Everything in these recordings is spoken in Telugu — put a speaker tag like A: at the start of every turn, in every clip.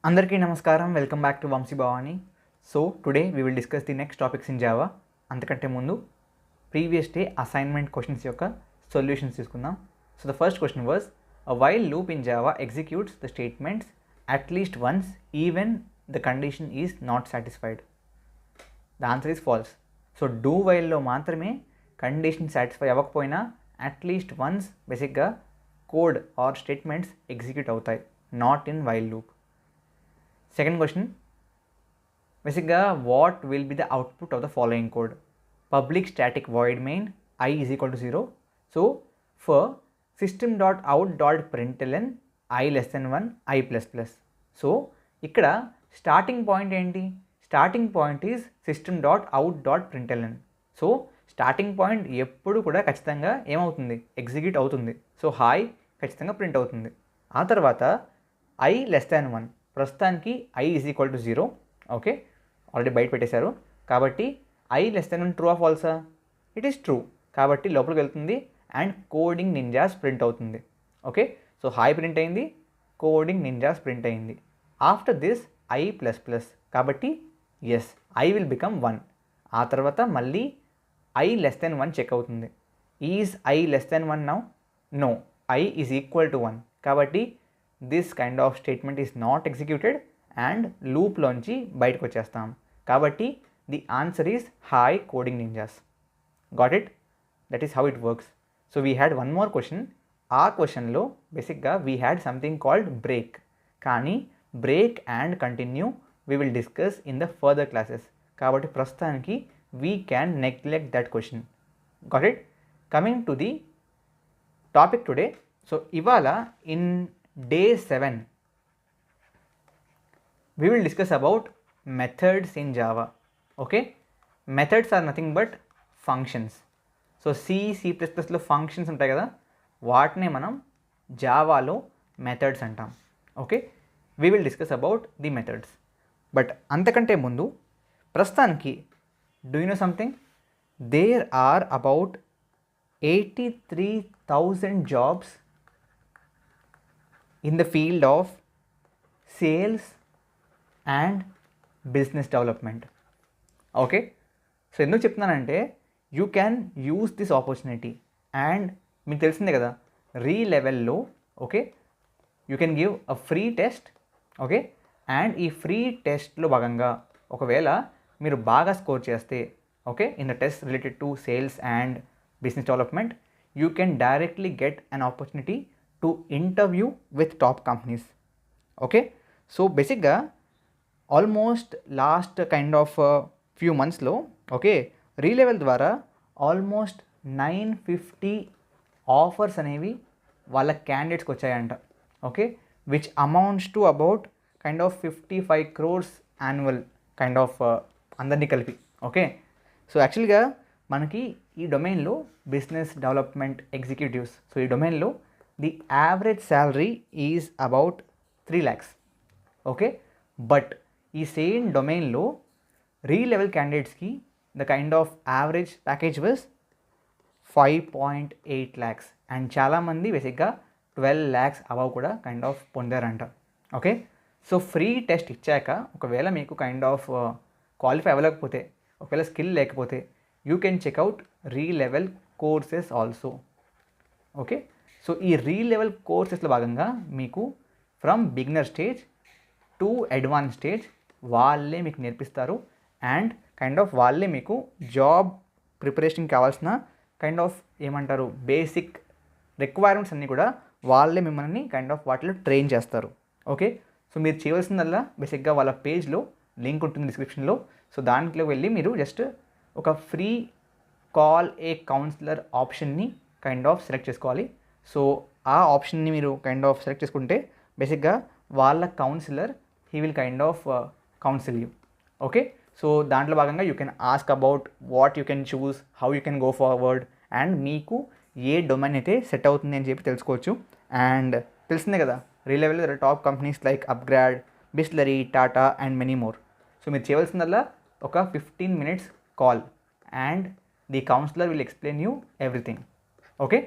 A: Andarki namaskaram, welcome back to Vamsi Bhavani. So today we will discuss the next topics in Java. అంతకంటే ముందు previous day assignment questions యొక్క solutions తీసుకుందాం. So the first question was, a while loop in Java executes the statements at least once even the condition is not satisfied. The answer is false. So do while లో మాత్రమే కండిషన్ సాటిస్ఫై అవ్వకపోయినా at least once బేసిక్గా కోడ్ ఆర్ స్టేట్మెంట్స్ ఎగ్జిక్యూట్ అవుతాయి, not in while loop. Second question, basically what will be the output of the following code? Public static void main I is equal to 0. So for system.out.println I less than 1 I plus plus. So ఇక్కడ starting point ఏంటి? Starting point is system.out.println. So starting point ఎప్పుడు కూడా ఖచ్చితంగా ఏమవుతుంది, ఎగ్జిక్యూట్ అవుతుంది. సో హాయ్ ఖచ్చితంగా ప్రింట్ అవుతుంది. ఆ తర్వాత I less than 1, ప్రస్తుతానికి I is equal to 0. Okay, already బయట పెట్టేశారు కాబట్టి I less than 1 true of ఫాల్సా? ఇట్ ఈస్ ట్రూ కాబట్టి లోపలికి వెళ్తుంది అండ్ కోడింగ్ నింజాస్ ప్రింట్ అవుతుంది. ఓకే, సో హాయ్ ప్రింట్ అయింది, కోడింగ్ నింజాస్ ప్రింట్ అయింది. After this I plus plus కాబట్టి ఎస్ I విల్ బికమ్ 1. ఆ తర్వాత మళ్ళీ I లెస్ దెన్ 1 చెక్ అవుతుంది. Is I less than 1 now? No, I is equal to 1 కాబట్టి this kind of statement is not executed and లూప్లోంచి బయటకు వచ్చేస్తాం. కాబట్టి the answer is hi coding ninjas. Got it? That is how it works. So we had one more question. ఆ క్వశ్చన్లో బేసిక్గా we had something called break. కానీ break and continue we will discuss in the further classes. కాబట్టి ప్రస్తుతానికి we can neglect that question. Got it? Coming to the topic today. So ఇవాళ in Day 7 we will discuss about methods in Java. Okay, methods are nothing but functions. So C++లో ఫంక్షన్స్ ఉంటాయి కదా, వాటినే మనం జావాలో మెథడ్స్ అంటాం. Okay, we will discuss about the methods. But అంతకంటే ముందు ప్రస్తుతానికి do you know something? There are about 83,000 jobs in the field of sales and business development. Okay, so ఎందుకు చెప్తున్నానంటే you can use this opportunity. And మీకు తెలిసిందే కదా రీ లెవెల్లో okay you can give a free test. Okay, and ఈ ఫ్రీ టెస్ట్లో భాగంగా ఒకవేళ మీరు బాగా స్కోర్ చేస్తే okay in the test related to sales and business development you can directly get an opportunity to interview with top companies. Okay, so బేసిక్గా almost last kind of few మంత్స్లో ఓకే రీ లెవెల్ ద్వారా ఆల్మోస్ట్ 950 ఆఫర్స్ అనేవి వాళ్ళ క్యాండిడేట్స్కి వచ్చాయంట. Okay, which amounts to about kind of 55 crores annual kind of అందరినీ కలిపి. ఓకే, సో యాక్చువల్గా మనకి ఈ డొమైన్లో బిజినెస్ డెవలప్మెంట్ ఎగ్జిక్యూటివ్స్, సో ఈ డొమైన్లో the average salary is about 3 lakhs. Okay, but ఈ సేమ్ డొమైన్లో రీ లెవెల్ క్యాండిడేట్స్కి the kind of average package was 5.8 lakhs and చాలామంది బేసిక్గా 12 lakhs అబవ్ కూడా కైండ్ ఆఫ్ పొందారంట. ఓకే, సో ఫ్రీ టెస్ట్ ఇచ్చాక ఒకవేళ మీకు కైండ్ ఆఫ్ క్వాలిఫై అవ్వలేకపోతే, ఒకవేళ స్కిల్ లేకపోతే you can checkout re level courses also. Okay, so ఈ రీ లెవెల్ కోర్సెస్లో భాగంగా మీకు from beginner stage to advance stage వాళ్ళే మీకు నేర్పిస్తారు. అండ్ కైండ్ ఆఫ్ వాళ్ళే మీకు జాబ్ ప్రిపరేషన్కి కావాల్సిన కైండ్ ఆఫ్ ఏమంటారు బేసిక్ రిక్వైర్మెంట్స్ అన్నీ కూడా వాళ్ళే మిమ్మల్ని కైండ్ ఆఫ్ వాటిలో ట్రైన్ చేస్తారు. ఓకే, సో మీరు చేయవలసిందల్లా బేసిక్గా వాళ్ళ పేజ్లో లింక్ ఉంటుంది డిస్క్రిప్షన్లో. సో దాంట్లో వెళ్ళి మీరు జస్ట్ ఒక ఫ్రీ కాల్ ఏ కౌన్సిలర్ ఆప్షన్ని కైండ్ ఆఫ్ సెలెక్ట్ చేసుకోవాలి. సో ఆ ఆప్షన్ని మీరు కైండ్ ఆఫ్ సెలెక్ట్ చేసుకుంటే బేసిక్గా వాళ్ళ counsellor he will kind of counsel you. Okay, so దాంట్లో భాగంగా you can ask about what you can choose, how you can go forward and మీకు ఏ డొమైన్ అయితే సెట్ అవుతుంది అని చెప్పి తెలుసుకోవచ్చు. అండ్ తెలిసిందే కదా Relevel top companies like upGrad, Bisleri, Tata and many more. So మీరు చేయవలసిందల్లా ఒక 15 minutes call and the counsellor will explain you everything. Okay,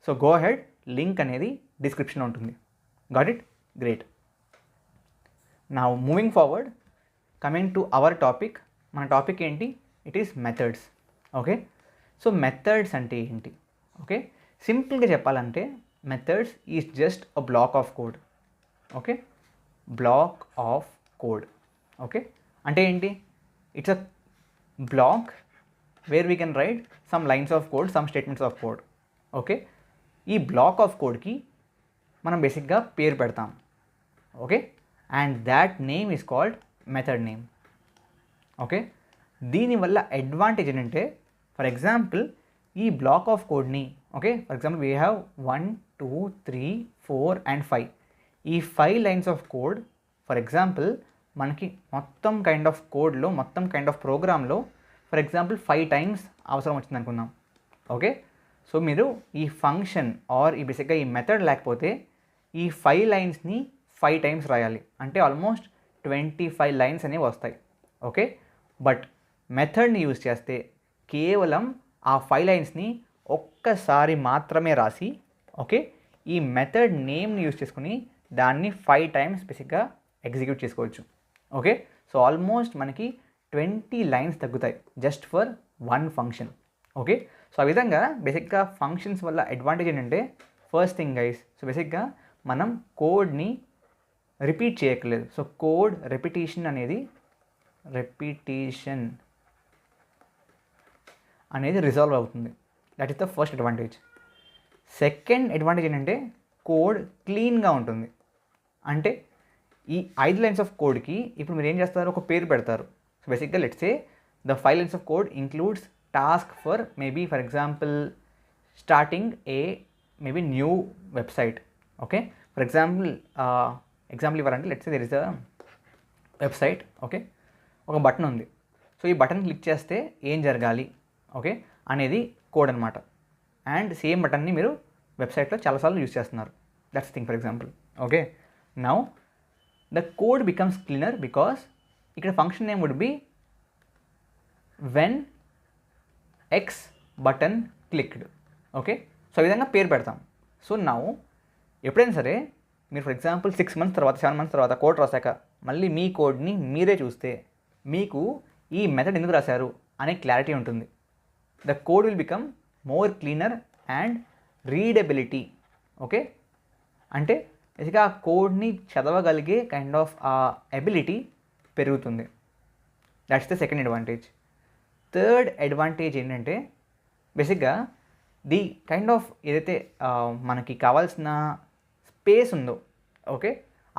A: so go ahead, link అనేది డిస్క్రిప్షన్లో ఉంటుంది. Got it? గ్రేట్. నా moving forward, coming to our topic. మన టాపిక్ ఏంటి? It is methods. Okay, so methods అంటే ఏంటి? ఓకే, సింపుల్గా చెప్పాలంటే methods is just a block of code. Okay, black of code. Okay, అంటే ఏంటి? It's a block where we can write some lines of code, some statements of code. Okay, ఈ బ్లాక్ ఆఫ్ కోడ్కి మనం బేసిక్గా పేరు పెడతాం. Okay, and that name is called method name. Okay, దీనివల్ల అడ్వాంటేజ్ ఏంటంటే, ఫర్ ఎగ్జాంపుల్ ఈ బ్లాక్ ఆఫ్ కోడ్ని, okay, for example we have 1 2 3 4 and 5. ఈ 5 lines of code, for example మనకి మొత్తం కైండ్ ఆఫ్ కోడ్లో, మొత్తం కైండ్ ఆఫ్ ప్రోగ్రాంలో ఫర్ ఎగ్జాంపుల్ 5 టైమ్స్ అవసరం వచ్చింది అనుకుందాం. ఓకే, సో మీరు ఈ ఫంక్షన్ ఆర్ ఈ బేసిక్గా ఈ మెథడ్ లేకపోతే ఈ 5 లైన్స్ని 5 టైమ్స్ రాయాలి, అంటే ఆల్మోస్ట్ 25 లైన్స్ అనేవి వస్తాయి. ఓకే, బట్ మెథడ్ని యూజ్ చేస్తే కేవలం ఆ 5 లైన్స్ని ఒక్కసారి మాత్రమే రాసి, ఓకే, ఈ మెథడ్ నేమ్ని యూజ్ చేసుకుని దాన్ని 5 టైమ్స్ బేసిక్గా ఎగ్జిక్యూట్ చేసుకోవచ్చు. ఓకే, సో ఆల్మోస్ట్ మనకి 20 లైన్స్ తగ్గుతాయి just for one function. Okay, so ఆ విధంగా బేసిక్గా ఫంక్షన్స్ వల్ల అడ్వాంటేజ్ ఏంటంటే, ఫస్ట్ థింగ్ గైస్, సో బేసిక్గా మనం కోడ్ని రిపీట్ చేయట్లేదు. సో కోడ్ రెపిటేషన్ అనేది రిజాల్వ్ అవుతుంది. That is the first advantage. Second advantage ఏంటంటే కోడ్ క్లీన్గా ఉంటుంది. అంటే ఈ 5 లైన్స్ ఆఫ్ కోడ్కి ఇప్పుడు మీరు ఏం చేస్తారు, ఒక పేరు పెడతారు. సో బేసిక్గా let's say the 5 lines of code includes task for maybe for example starting a maybe new website. Okay, for example ఇవ్వాలంటే let's say there is a website. Okay, ఒక బటన్ ఉంది. సో ఈ బటన్ క్లిక్ చేస్తే ఏం జరగాలి, ఓకే, అనేది కోడ్ అనమాట. అండ్ సేమ్ బటన్ని మీరు వెబ్సైట్లో చాలాసార్లు యూజ్ చేస్తున్నారు. That's thing for example. Okay, now the code becomes cleaner because ఇక్కడ function name would be when X button clicked. Okay, so ఈ విధంగా పేరు పెడతాం. సో నౌ ఎప్పుడైనా సరే మీరు ఫర్ ఎగ్జాంపుల్ 6 months తర్వాత 7 months తర్వాత కోడ్ రాశాక మళ్ళీ మీ కోడ్ని మీరే చూస్తే మీకు ఈ మెథడ్ ఎందుకు రాశారు అనే క్లారిటీ ఉంటుంది. The code will become more cleaner and readability. Okay, అంటే బేసిక్గా ఆ కోడ్ని చదవగలిగే కైండ్ ఆఫ్ ఆ ఎబిలిటీ పెరుగుతుంది. That's the second advantage. Third advantage ఏంటంటే బేసిక్గా ది కైండ్ ఆఫ్ ఏదైతే మనకి కావాల్సిన స్పేస్ ఉందో, ఓకే,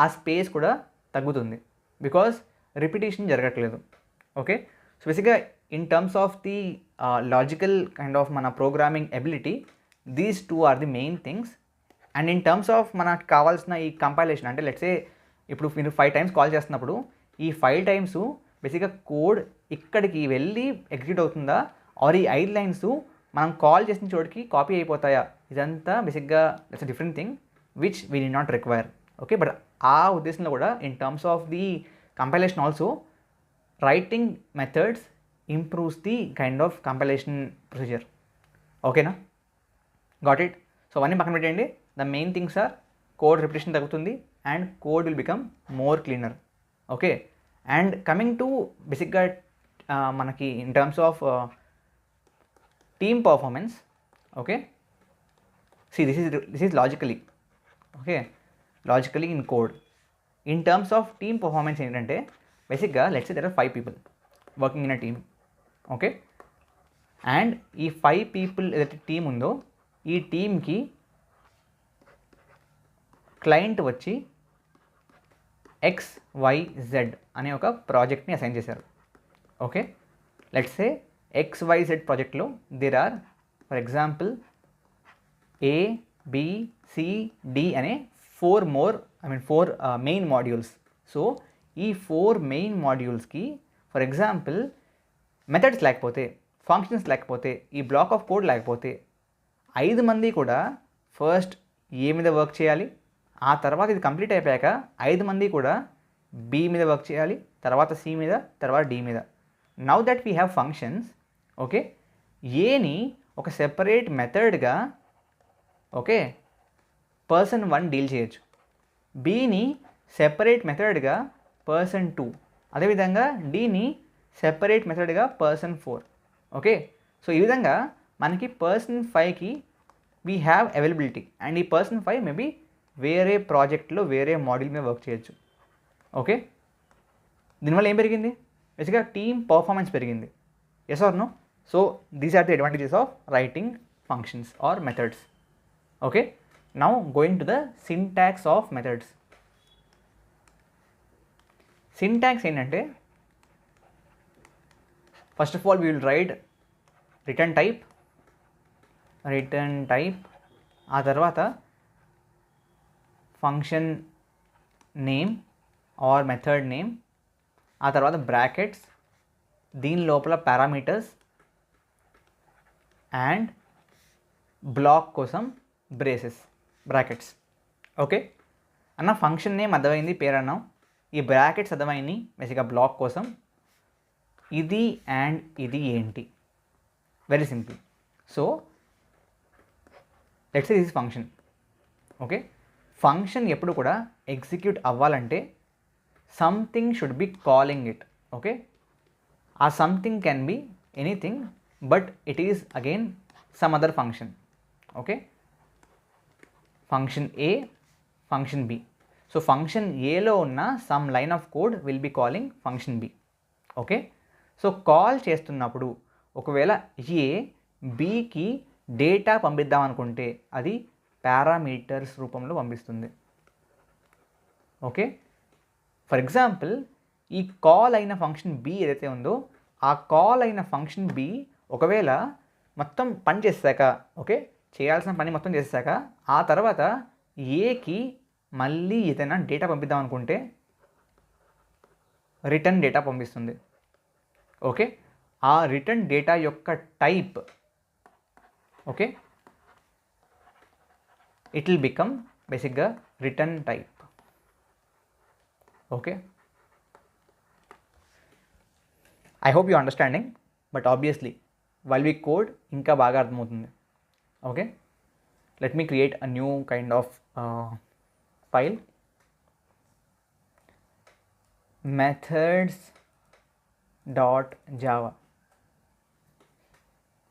A: ఆ స్పేస్ కూడా తగ్గుతుంది బికాస్ రిపిటేషన్ జరగట్లేదు. ఓకే, సో బేసిక్గా in terms of the logical kind of మన programming ability, these two are the main things. And in terms of మనకు కావాల్సిన ఈ కంపైలేషన్, అంటే లెట్స్ సే ఇప్పుడు మీరు 5 టైమ్స్ కాల్ చేస్తున్నప్పుడు ఈ 5 టైమ్స్ బేసిక్గా కోడ్ ఇక్కడికి వెళ్ళి ఎగ్జిక్యూట్ అవుతుందా, ఆర్ ఈ 5 లైన్స్ మనం కాల్ చేసిన చోటికి కాపీ అయిపోతాయా, ఇదంతా బేసిక్గా it's a different thing which we do not require. Okay, but ఆ ఉద్దేశంలో కూడా in terms of the compilation also writing methods improves the kind of compilation procedure. ఓకేనా, గాట్ ఇట్. సో అవన్నీ పక్కన పెట్టండి. The main things are code repetition తగ్గుతుంది and code will become more cleaner. Okay, and coming to బేసిక్గా మనకి in terms of team performance. Okay, see this is logically, okay, logically in code. In terms of team performance ఏంటంటే బేసిక్గా let's say there are 5 people working in a team. Okay, and ఈ 5 people ఏదైతే టీం ఉందో ఈ టీమ్కి క్లయింట్ వచ్చి XYZ అనే ఒక ప్రాజెక్ట్ని అసైన్ చేశారు. ఓకే, లెట్స్ సే XYZ ప్రాజెక్ట్లో there are for example A, B, C, D అనే 4 మెయిన్ మాడ్యూల్స్. సో ఈ 4 మెయిన్ మాడ్యూల్స్కి ఫర్ ఎగ్జాంపుల్ మెథడ్స్ లేకపోతే, ఫంక్షన్స్ లేకపోతే, ఈ బ్లాక్ ఆఫ్ కోడ్ లేకపోతే 5 మంది కూడా ఫస్ట్ ఏ మీద వర్క్ చేయాలి, ఆ తర్వాత ఇది కంప్లీట్ అయిపోయాక 5 మంది కూడా B మీద వర్క్ చేయాలి, తర్వాత C మీద, తర్వాత D మీద. Now that we have functions, okay, ఏని ఒక సెపరేట్ మెథడ్గా, ఓకే, పర్సన్ 1 డీల్ చేయొచ్చు, బీని సెపరేట్ మెథడ్గా person2. అదేవిధంగా డీని సెపరేట్ మెథడ్గా person4. ఓకే, సో ఈ విధంగా మనకి person5కి వీ హ్యావ్ అవైలబిలిటీ అండ్ ఈ person5 మేబీ వేరే ప్రాజెక్ట్లో వేరే మాడ్యూల్ మీద వర్క్ చేయొచ్చు. ఓకే, దీనివల్ల ఏం పెరిగింది? బేసిక్గా టీమ్ పర్ఫార్మెన్స్ పెరిగింది. Yes or no? So these are the advantages of writing functions or methods. Okay, now going to the syntax of methods. Syntax ఏంటంటే, first of all we will write return type, ఆ తర్వాత function name or method name, ఆ తర్వాత బ్రాకెట్స్, దీని లోపల పారామీటర్స్ అండ్ బ్లాక్ కోసం బ్రాకెట్స్. ఓకే అన్న, ఫంక్షన్ నేమ్ అర్థమైంది, పేరు అన్నాం, ఈ బ్రాకెట్స్ అర్థమైంది, బేసిక్గా బ్లాక్ కోసం. ఇది అండ్ ఇది ఏంటి? Very simple. So let's say this is function. Okay, function ఎప్పుడు కూడా ఎగ్జిక్యూట్ అవ్వాలంటే something should be calling it. Okay, ఆ something can be anything, but it is again some other function. Okay, function A, function B. So function ఏలో ఉన్న some line of code will be calling function B. Okay, so call చేస్తున్నప్పుడు ఒకవేళ ఏ బికి డేటా పంపిద్దాం అనుకుంటే అది పారామీటర్స్ రూపంలో పంపిస్తుంది. ఓకే, ఫర్ ఎగ్జాంపుల్ ఈ కాల్ అయిన ఫంక్షన్ బి ఏదైతే ఉందో ఆ కాల్ అయిన ఫంక్షన్ బి ఒకవేళ మొత్తం పని చేసాక, ఓకే, చేయాల్సిన పని మొత్తం చేసాక ఆ తర్వాత ఏకి మళ్ళీ ఏదైనా డేటా పంపిద్దాం అనుకుంటే రిటర్న్ డేటా పంపిస్తుంది. ఓకే, ఆ రిటర్న్ డేటా యొక్క type, okay, it will become బేసిక్గా return type. Okay, I hope you understanding, but obviously while we code ఇంకా బాగా అర్థమవుతుంది. ఓకే, let me create a new kind of file, methods.java.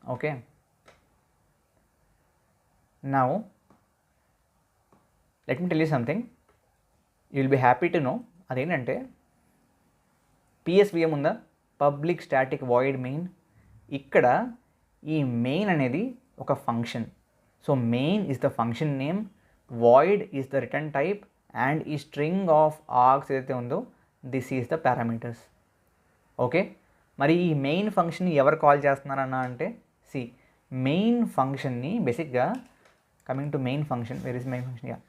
A: Okay, now let me tell you something, you will be happy to know. అదేంటంటే PSVM ఉందా, పబ్లిక్ స్టాటిక్ వాయిడ్ మెయిన్. ఇక్కడ ఈ మెయిన్ అనేది ఒక function. So main is the function name, void is the return type and ఈ స్ట్రింగ్ ఆఫ్ ఆర్గ్స్ ఏదైతే ఉందో this is the parameters. Okay, మరి ఈ మెయిన్ ఫంక్షన్ని ఎవరు కాల్ చేస్తున్నారన్నా అంటే, మెయిన్ ఫంక్షన్ని బేసిక్గా coming to main function, where is main function?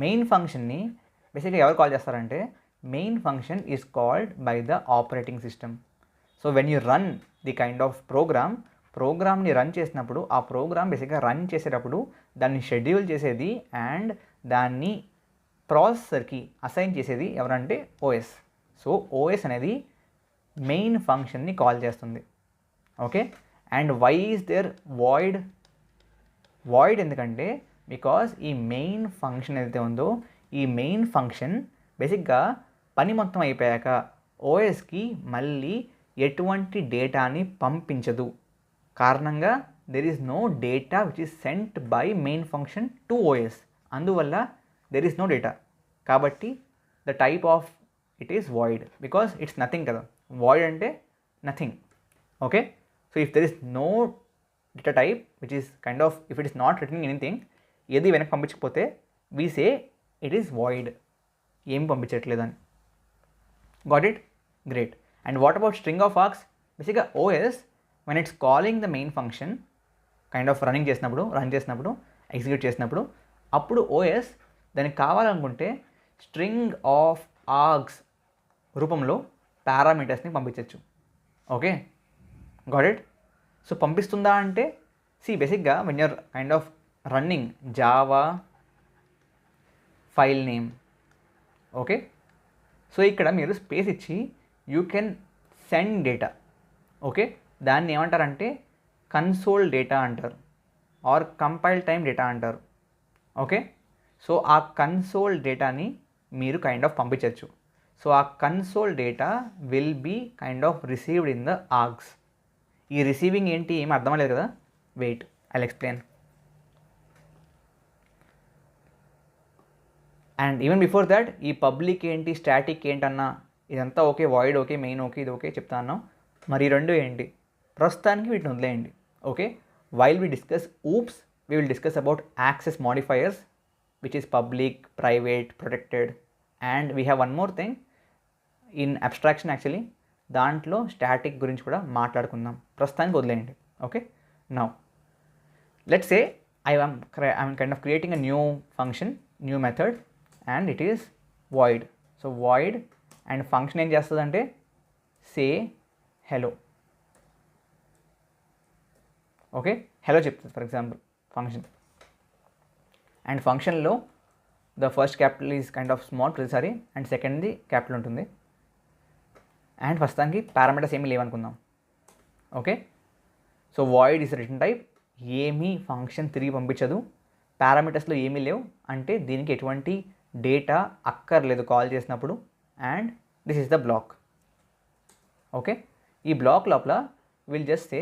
A: Main ఫంక్షన్ని బేసిక్గా ఎవరు కాల్ చేస్తారంటే, main function is called by the operating system. So when you run the kind of ప్రోగ్రామ్ని రన్ చేసినప్పుడు ఆ ప్రోగ్రామ్ బేసిక్గా రన్ చేసేటప్పుడు దాన్ని షెడ్యూల్ చేసేది అండ్ దాన్ని ప్రాసెసర్కి అసైన్ చేసేది ఎవరంటే ఓఎస్. సో ఓఎస్ అనేది మెయిన్ ఫంక్షన్ని కాల్ చేస్తుంది. Okay, and why is there void ఎందుకంటే బికాజ్ ఈ మెయిన్ ఫంక్షన్ ఏదైతే ఉందో ఈ మెయిన్ ఫంక్షన్ బేసిక్గా పని మొత్తం అయిపోయాక ఓఎస్కి మళ్ళీ ఎటువంటి డేటాని పంపించదు. కారణంగా there is no data which is sent by main function to OS. అందువల్ల దెర్ ఈస్ నో డేటా. కాబట్టి the type of it is void because it's nothing కదా. వాయిడ్ అంటే nothing. Okay, so if there is no data type which is kind of, if it is not returning anything, ఏది వెనక్కి పంపించకపోతే we say it is void, ఏం పంపించట్లేదని. Got it? Great. And what about string of args? బేసిక్గా OS when it's calling the main function, kind of run చేసినప్పుడు ఎగ్జిక్యూట్ చేసినప్పుడు అప్పుడు ఓఎస్ దానికి కావాలనుకుంటే స్ట్రింగ్ ఆఫ్ ఆర్గ్స్ రూపంలో పారామీటర్స్ని పంపించవచ్చు. Okay, got it? సో పంపిస్తుందా అంటే బేసిక్గా when you're kind of running Java file name, okay, so ఇక్కడ మీరు స్పేస్ ఇచ్చి you can send data. Okay, దాన్ని ఏమంటారంటే కన్సోల్ డేటా అంటారు ఆర్ కంపైల్ టైమ్ డేటా అంటారు. ఓకే, సో ఆ కన్సోల్ డేటాని మీరు కైండ్ ఆఫ్ పంపించవచ్చు. సో ఆ console data will be kind of received in the args. ఈ రిసీవింగ్ ఏంటి ఏమి అర్థమలేదు కదా, wait I'll explain. And even before that ఈ పబ్లిక్ ఏంటి స్టాటిక్ ఏంటన్నా ఇదంతా okay, void okay, main okay, ఇది ఓకే చెప్తా అన్నాం. మరి రెండు ఏంటి ప్రస్తుతానికి వీటిని వదిలేయండి. Okay, while we discuss OOPs we will discuss about access modifiers, which is public, private, protected, and we have one more thing in abstraction actually, దాంట్లో స్టాటిక్ గురించి కూడా మాట్లాడుకుందాం. ప్రస్తుతానికి వదిలేయండి. Okay, now let's say I'm kind of creating a new function, new method, and it is void. So void and function ఏం చేస్తుందంటే say hello. ఓకే, హలో చెప్తుంది ఫర్ ఎగ్జాంపుల్ ఫంక్షన్. అండ్ ఫంక్షన్లో the first capital is kind of small ప్రతిసారి, అండ్ సెకండ్ది క్యాపిటల్ ఉంటుంది. అండ్ ప్రస్తుతానికి పారామీటర్స్ ఏమీ లేవనుకుందాం. Okay, so void is return type, ఏమీ ఫంక్షన్ తిరిగి పంపించదు. పారామీటర్స్లో ఏమీ లేవు అంటే దీనికి ఎటువంటి డేటా అక్కర్లేదు కాల్ చేసినప్పుడు. And this is the block. Okay, ఈ బ్లాక్ లోపల will just say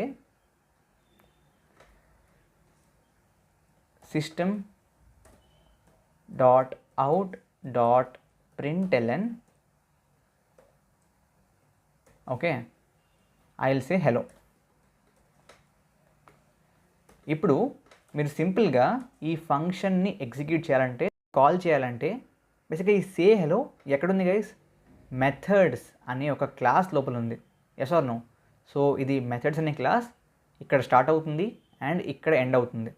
A: system dot out dot println. okay, I will say hello. ఇప్పుడు మీరు సింపుల్గా ఈ ఫంక్షన్ని ఎగ్జిక్యూట్ చేయాలంటే, కాల్ చేయాలంటే బేసిక్గా ఈ సే హలో ఎక్కడుంది గైస్, మెథడ్స్ అనే ఒక క్లాస్ లోపల ఉంది. Yes or no? సో ఇది మెథడ్స్ అనే క్లాస్ ఇక్కడ స్టార్ట్ అవుతుంది అండ్ ఇక్కడ ఎండ్ అవుతుంది.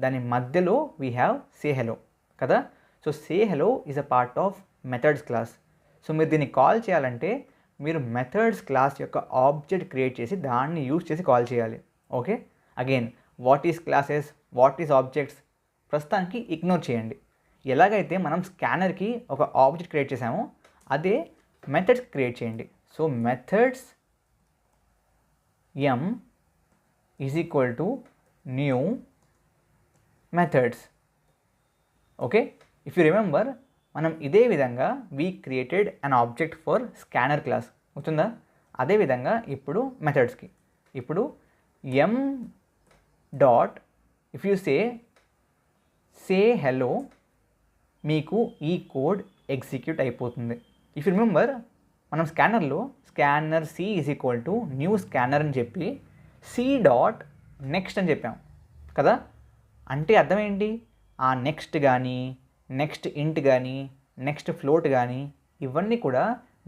A: దాని మధ్యలో వీ హ్యావ్ సే హెలో కదా. So say hello is a part of methods class. So మీరు దీన్ని కాల్ చేయాలంటే మీరు మెథడ్స్ క్లాస్ యొక్క ఆబ్జెక్ట్ క్రియేట్ చేసి దాన్ని యూజ్ చేసి కాల్ చేయాలి. Okay, again what is classes, what is objects ప్రస్తుతానికి ఇగ్నోర్ చేయండి. ఎలాగైతే మనం స్కానర్కి ఒక ఆబ్జెక్ట్ క్రియేట్ చేసామో అదే మెథడ్స్ క్రియేట్ చేయండి. So methods m is equal to new methods. Okay, if you remember మనం ఇదే విధంగా we created an object for scanner class, గుర్తుందా? అదేవిధంగా ఇప్పుడు మెథడ్స్కి ఇప్పుడు m dot if you say hello మీకు ఈ కోడ్ ఎగ్జిక్యూట్ అయిపోతుంది. ఇఫ్ యూ రిమెంబర్ మనం స్కానర్లో scanner C is equal to new scanner అని చెప్పి సి డాట్ నెక్స్ట్ అని చెప్పాం కదా. అంటే అర్థం ఏంటి, ఆ నెక్స్ట్ కానీ, నెక్స్ట్ ఇంట్ కానీ, నెక్స్ట్ ఫ్లోట్ కానీ ఇవన్నీ కూడా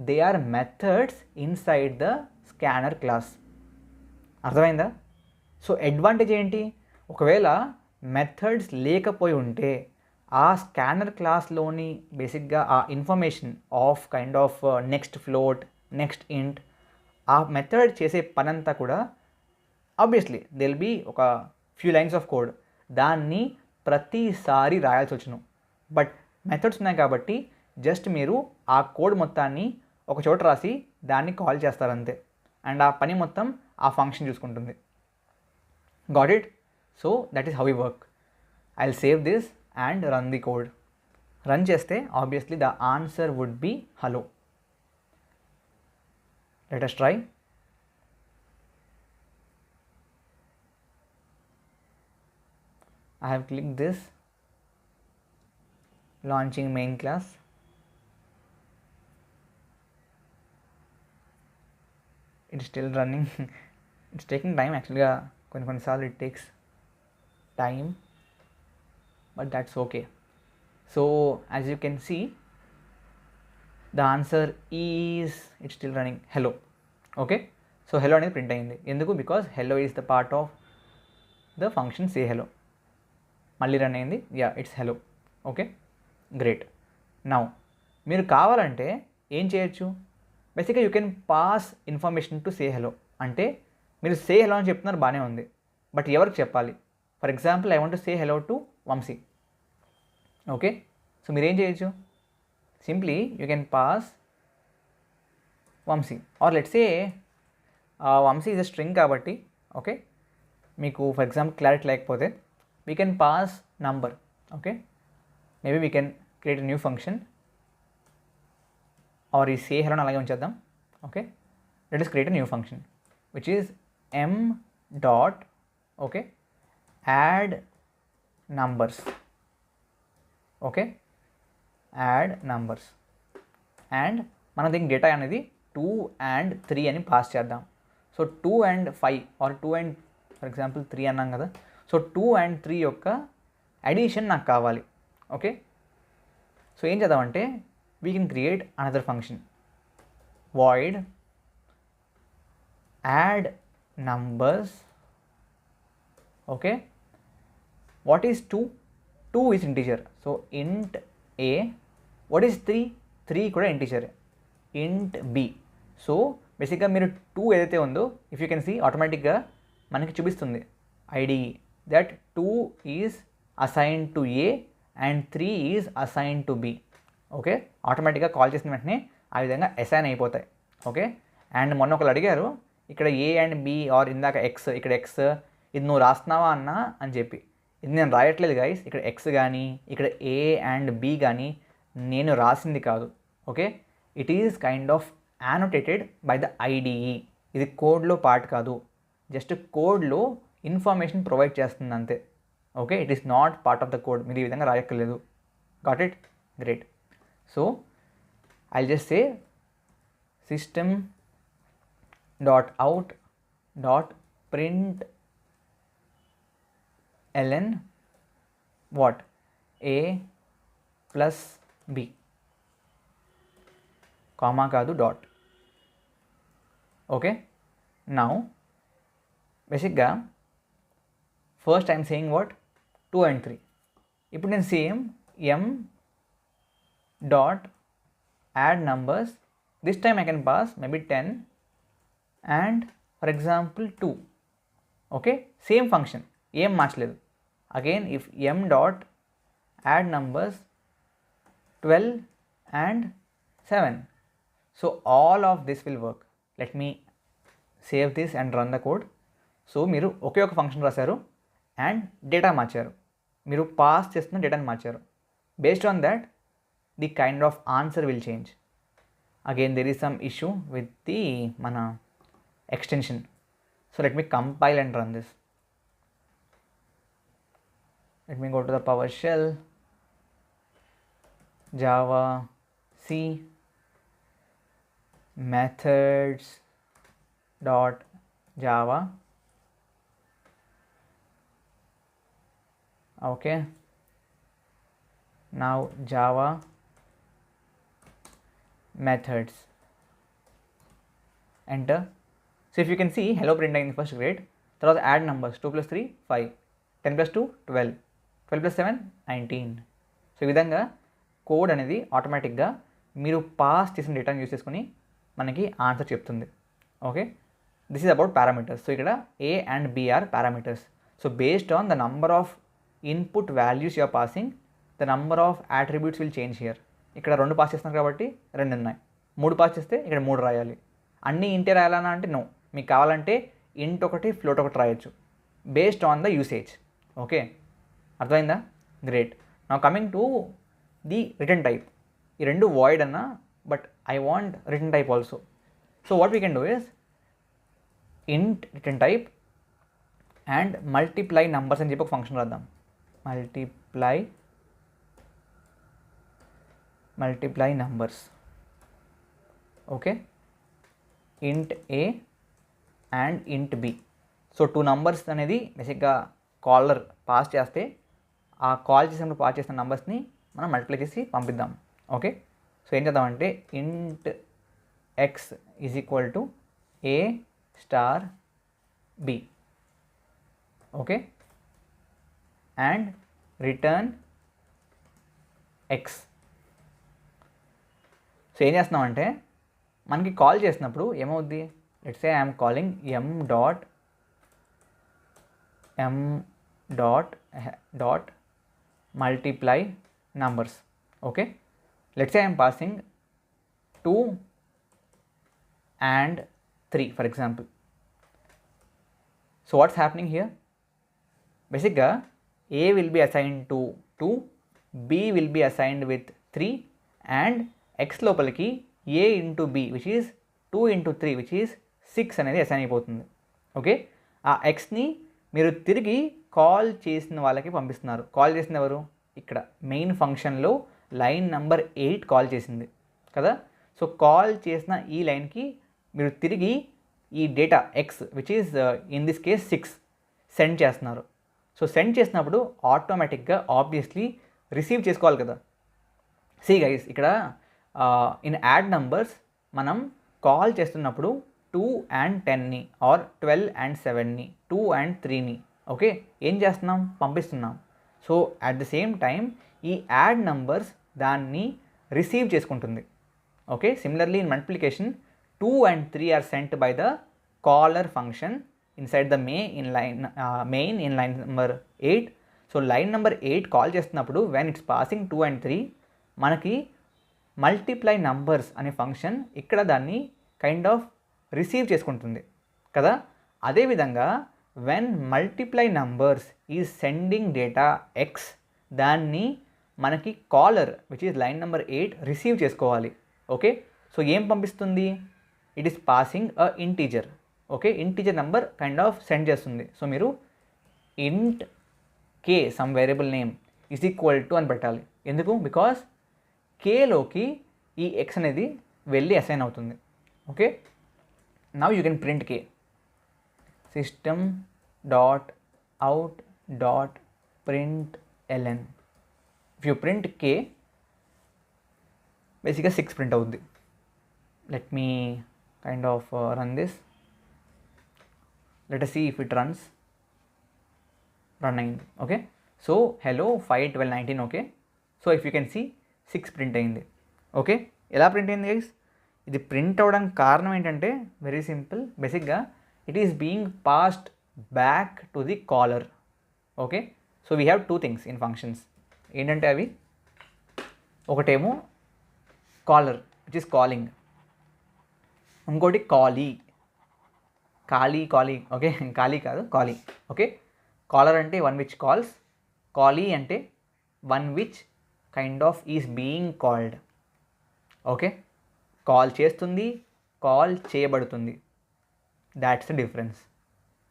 A: they are methods inside the scanner class. అర్థమైందా? సో అడ్వాంటేజ్ ఏంటి, ఒకవేళ మెథడ్స్ లేకపోయి ఉంటే ఆ స్కానర్ క్లాస్లోని బేసిక్గా ఆ information of kind of next float, next ఇంట్, ఆ మెథడ్ చేసే పనంతా కూడా ఆబ్వియస్లీ దే విల్ బీ ఒక ఫ్యూ లైన్స్ ఆఫ్ కోడ్, దాన్ని ప్రతిసారి రాయాల్సి వచ్చును. బట్ మెథడ్స్ ఉన్నాయి కాబట్టి జస్ట్ మీరు ఆ కోడ్ మొత్తాన్ని ఒక చోట రాసి దాన్ని కాల్ చేస్తారంతే, అండ్ ఆ పని మొత్తం ఆ ఫంక్షన్ చూసుకుంటుంది. Got it? So that is how we work. I will save this and run the code. Run చేస్తే obviously the answer would be hello. Let us try. I have clicked this launching main class. It's still running. It's taking time actually. Konisaalu it takes time, but that's okay. So as you can see, the answer is it's still running hello. Okay, so hello అనేది ప్రింట్ అయింది. ఎందుకు? Because hello is the part of the function say hello. మళ్ళీ రన్ అయింది. Yeah, it's hello. Okay, great. Now మీరు కావాలంటే ఏం చేయొచ్చు, బేసిక్గా you can pass information to say hello. అంటే మీరు సే హలో అని చెప్తున్నారు, బాగానే ఉంది, బట్ ఎవరికి చెప్పాలి? For example I want to say hello to Vamsi. Okay, so మీరు ఏం చేయొచ్చు, simply you can pass Vamsi, or let's say Vamsi is a string కాబట్టి ఓకే, మీకు ఫర్ ఎగ్జాంపుల్ క్లారిటీ లేకపోతే we can pass number. Okay, maybe we can create a new function or ఈ సే హెలోని అలాగే ఉంచేద్దాం. Okay, let us create a new function which is m dot okay add numbers. Okay, add numbers and మనం దీనికి డేటా అనేది 2 and 3 అని పాస్ చేద్దాం. So 2 and 5 or 2 and for example 3 అన్నాం కదా. సో 2 and 3 యొక్క అడిషన్ నాకు కావాలి. ఓకే, సో ఏం చేద్దామంటే we can create another function void add numbers. Okay, what is 2? 2 is integer, so int a. what is 3? 3 కూడా integer, int b. సో బేసిక్గా మీరు 2 ఏదైతే ఉందో ఇఫ్ యూ కెన్ సీ ఆటోమేటిక్గా మనకి చూపిస్తుంది IDE that 2 is assign to A and 3 is assign to be. Okay, ఆటోమేటిక్గా కాల్ చేసిన వెంటనే ఆ విధంగా అసైన్ అయిపోతాయి. ఓకే, అండ్ మొన్న ఒకళ్ళు అడిగారు ఇక్కడ ఏ అండ్ బి ఆర్ ఇందాక ఎక్స్, ఇక్కడ ఎక్స్ ఇది నువ్వు రాస్తున్నావా అన్నా అని చెప్పి. ఇది నేను రాయట్లేదు గైస్, ఇక్కడ ఎక్స్ కానీ ఇక్కడ ఏ అండ్ బి కానీ నేను రాసింది కాదు. Okay, it is kind of annotated by the IDE. ఇది కోడ్లో పార్ట్ కాదు, జస్ట్ కోడ్లో ఇన్ఫర్మేషన్ ప్రొవైడ్ చేస్తుంది అంతే. Okay, it is not part of the code. మీరు ఈ విధంగా రాయక్కర్లేదు. Got it? Great. So I'll just say system dot out dot print ln what a plus b comma కాదు dot. ఓకే, now బేసిక్గా first I'm saying what 2 and 3. ఇప్పుడు నేను same m dot add numbers. This time I can pass maybe 10 and for example 2. Okay, same function, ఏం మార్చలేదు. Again if m dot add numbers 12 and 7. So all of this will work. Let me save this and run the code. So మీరు ఒకే ఒక ఫంక్షన్ రాశారు అండ్ డేటా మార్చారు, మీరు పాస్ చేస్తున్న డేటాని మార్చారు. Based on that the kind of answer will change. Again there is some issue with the mana extension, so let me compile and run this. Let me go to the PowerShell, Java, C, methods dot Java. Okay, now Java methods, enter. So if you can see hello print in the first grade, తర్వాత add numbers 2 plus 3 5, 10 plus 2 12, 12 plus 7 19. So ఈ విధంగా కోడ్ అనేది ఆటోమేటిక్గా మీరు పాస్ చేసిన డేటాని యూస్ చేసుకుని మనకి ఆన్సర్ చెప్తుంది. Okay, this is about parameters. So ఇక్కడ A and B are parameters. So based on the number of input values you are passing, the number of attributes will change here. ఇక్కడ 2 పాస్ చేస్తున్నాం కాబట్టి 2 ఉన్నాయి, 3 పాస్ చేస్తే ఇక్కడ 3 రాయాలి. అన్నీ ఇంటే రాయాలన్నా అంటే నో, మీకు కావాలంటే ఇంట్ ఒకటి ఫ్లోట్ ఒకటి రాయొచ్చు based on the usage. Okay, అర్థమైందా? Great. Now coming to the return type. ఈ రెండు వాయిడ్ అన్నా, but I want return type also. So what we can do is int return type and multiply numbers అని చెప్పి ఒక ఫంక్షన్ రాద్దాం. multiply numbers. ఓకే, int a and int b. సో 2 numbers అనేది బేసిక్గా కాలర్ పాస్ చేస్తే ఆ కాల్ చేసినప్పుడు పాస్ చేసిన నెంబర్స్ని మనం మల్టిప్లై చేసి పంపిద్దాం. ఓకే, సో ఏం చేద్దామంటే int x is equal to a star b. Okay, and return x. So ఏం చేస్తున్నామంటే మనకి కాల్ చేసినప్పుడు ఏమవుద్ది, let's say I'm calling m dot multiply numbers. Okay, let's say I'm passing 2 and 3 for example. So what's happening here, బేసిక్గా a will be assigned to 2, b will be assigned with 3 and x లోపలికి A into B which is 2 into 3 which is 6 అనేది అసైన్ అయిపోతుంది. ఓకే, ఆ ఎక్స్ని మీరు తిరిగి కాల్ చేసిన వాళ్ళకి పంపిస్తున్నారు. కాల్ చేసిన ఎవరు? ఇక్కడ మెయిన్ ఫంక్షన్లో లైన్ నెంబర్ 8 కాల్ చేసింది కదా. సో కాల్ చేసిన ఈ లైన్కి మీరు తిరిగి ఈ data x which is in this case 6 send చేస్తున్నారు. సో సెండ్ చేసినప్పుడు ఆటోమేటిక్గా ఆబ్వియస్లీ రిసీవ్ చేసుకోవాలి కదా. సి గైస్, ఇక్కడ ఇన్ యాడ్ నంబర్స్ మనం కాల్ చేస్తున్నప్పుడు 2 and 10ని ఆర్ 12 and 7ని 2 and 3ని ఓకే ఏం చేస్తున్నాం? పంపిస్తున్నాం. So at the same time ఈ యాడ్ నంబర్స్ దాన్ని రిసీవ్ చేసుకుంటుంది. Okay, similarly in multiplication 2 and 3 are sent by the caller function inside the main in line number 8. So line number 8 call చేస్తున్నప్పుడు వెన్ ఇట్స్ పాసింగ్ 2 and 3 మనకి మల్టిప్లై నంబర్స్ అనే ఫంక్షన్ ఇక్కడ దాన్ని కైండ్ ఆఫ్ రిసీవ్ చేసుకుంటుంది కదా. అదేవిధంగా when multiply numbers is sending data x, దాన్ని మనకి caller which is line number 8 receive చేసుకోవాలి. ఓకే, సో ఏం పంపిస్తుంది? It is passing a integer. Okay, integer number kind of send చేస్తుంది. సో మీరు int k sum variable name is equal to అని పెట్టాలి. ఎందుకు? బికాస్ కేలోకి ఈ ఎక్స్ అనేది వెళ్ళి అసైన్ అవుతుంది. Okay, now you can print k system.out.println. If you print k బేసిక్గా 6 ప్రింట్ అవుద్ది. Let me kind of run this. Let us see if it runs. Run అయింది. Okay, so hello 5 12 19. Okay, so if you can see 6 print అయింది. ఓకే, ఎలా ప్రింట్ అయింది గైస్? ఇది ప్రింట్ అవ్వడానికి కారణం ఏంటంటే వెరీ సింపుల్. బేసిక్గా it is being passed back to the caller. Okay, so we have 2 things in functions. ఏంటంటే అవి ఒకటేమో కాలర్ విచ్ ఈస్ కాలింగ్, ఇంకోటి కాలీ. కాలీ ఓకే, కాలీ కాదు కాలీ. ఓకే, కాలర్ అంటే వన్ విచ్ కాల్స్, కాలీ అంటే one which kind of is being called. Okay, call చేస్తుంది, కాల్ చేయబడుతుంది. That's the difference.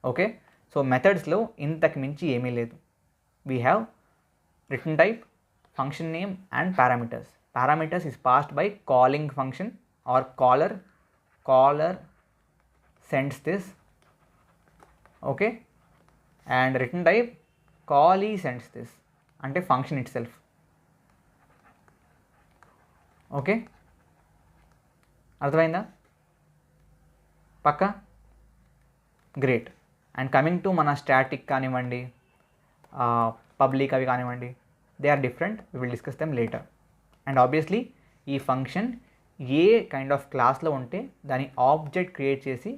A: Okay, so మెథడ్స్లో ఇంతకు మించి ఏమీ లేదు. We have return type, function name and parameters. Parameters is passed by calling function or caller sends this. Okay, and return type callee sends this అంటే function itself. ఓకే, అర్థమైందా? పక్కా? గ్రేట్. అండ్ కమింగ్ టు మన స్టాటిక్ కానివ్వండి, పబ్లిక్ అవి కానివ్వండి, they are different. We will discuss them later. And obviously ఈ ఫంక్షన్ ఏ కైండ్ ఆఫ్ క్లాస్లో ఉంటే దాని ఆబ్జెక్ట్ క్రియేట్ చేసి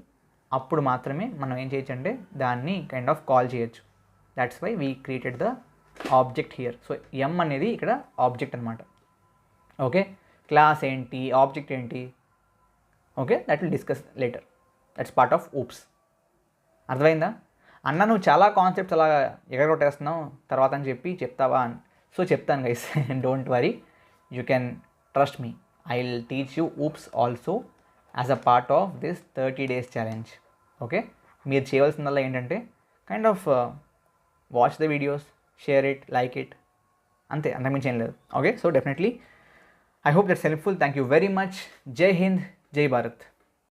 A: అప్పుడు మాత్రమే మనం ఏం చేయొచ్చు అంటే దాన్ని కైండ్ ఆఫ్ కాల్ చేయొచ్చు. That's why we created the object here. So m అనేది ఇక్కడ ఆబ్జెక్ట్ అనమాట. ఓకే, క్లాస్ ఏంటి, ఆబ్జెక్ట్ ఏంటి, okay, that will discuss later. That's part of OOPS. అర్థమైందా? అన్న నువ్వు చాలా కాన్సెప్ట్స్ అలా ఎగరగొట్టేస్తున్నావు తర్వాత అని చెప్పి చెప్తావా అని. సో చెప్తాను guys, don't worry, you can trust me. I will teach you oops also as a part of this 30 days challenge. Okay, మీరు చేయవలసిందల్లా ఏంటంటే kind of watch the videos, share it, like it, అంతే, అంతకుమించి ఏం లేదు. Okay, so definitely I hope that's helpful. Thank you very much. జై హింద్, జై భారత్.